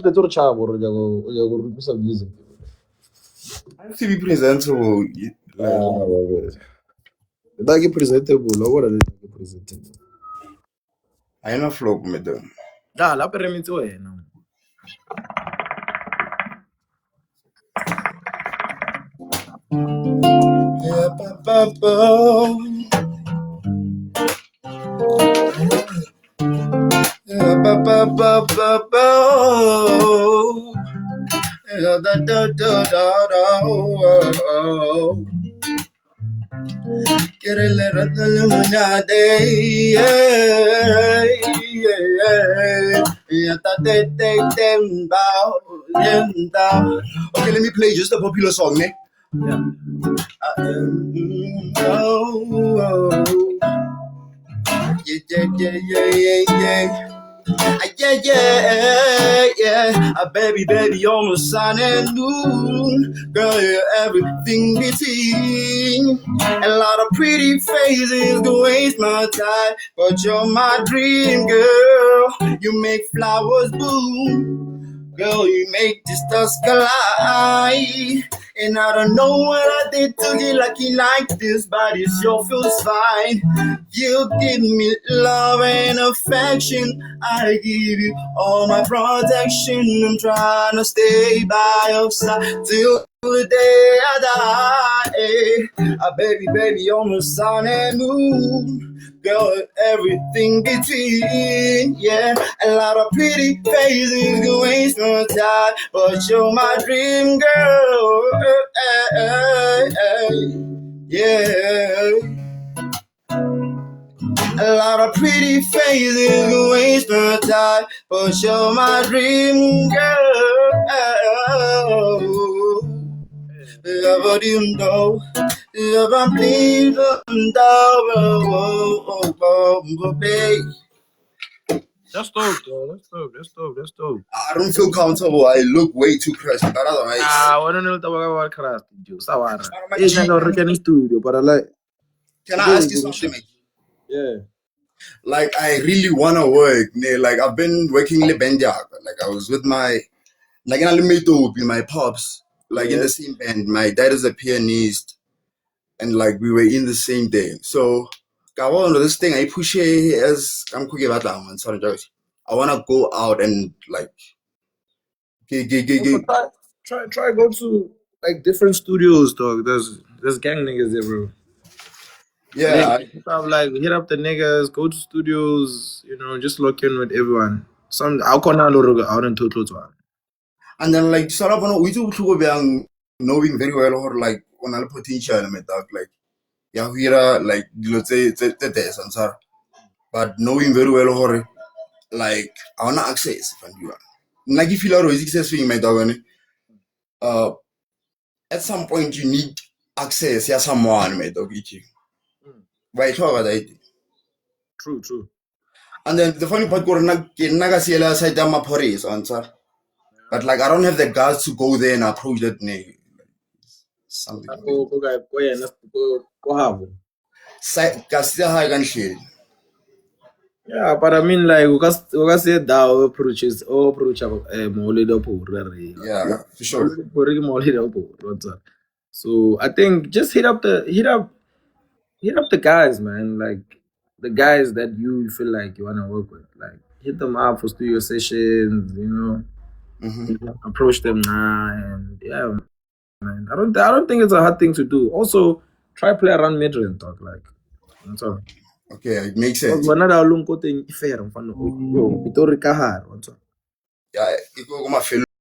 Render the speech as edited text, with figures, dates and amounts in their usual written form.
let's go chavo or go some music. I have to be presentable. Like presentable, or what are they presentable? I know flow with them. Da, la per me too, no. Yeah, ba-ba-ba. Yeah, ba-ba-ba-ba-ba. Yeah, da-da-da-da-da. Get a little illuminati. Yeah, yeah, yeah. Okay, let me play just a popular song, ne? Yeah. Baby, on the sun and moon, girl, you're everything between. A lot of pretty faces to waste my time, but you're my dream, girl. You make flowers bloom, girl. You make the stars collide. And I don't know what I did to get lucky like this, but it sure feels fine. You give me love and affection. I give you all my protection. I'm trying to stay by your side till the day I die. Baby, on the sun and moon. Girl, everything between, yeah. A lot of pretty faces can waste my time, but you're my dream girl, yeah. A lot of pretty faces can waste my time, but you're my dream girl. That's dope, though. That's dope. I don't feel comfortable. I look way too crusty, but otherwise. I don't know about crust. It's not a studio, but I like. Can I ask you something, mate? Yeah. Like, I really want to work. Like, I've been working in Bendia. Like, I was with my, like, in my pops, like, in the same band. My dad is a pianist, and, like, we were in the same day. So, I want this thing. I push it as I'm cooking about that one. Sorry, Joyce. I want to go out and, like, Try go to like different studios, dog. There's gang niggas there, bro. Yeah. Like hit up the niggas, go to studios, just lock in with everyone. I'll call now out in total. And then like sort of we do knowing very well or like on a potential element like yeah here like let's say the answer. But knowing very well or like I wanna access like if you are successful in my dog at some point you need access yeah someone my dog right True. And then the funny part side answer. But like I don't have the guts to go there and approach that nigga. Something. Yeah, but I mean, like, we can say that approach Yeah, for sure. So I think just hit up the guys, man. Like the guys that you feel like you wanna work with. Like hit them up for studio sessions, approach them now, and yeah, man. I don't think it's a hard thing to do. Also, try play around mid range, talk like. That's all. Okay, it makes sense. Yeah, Yeah,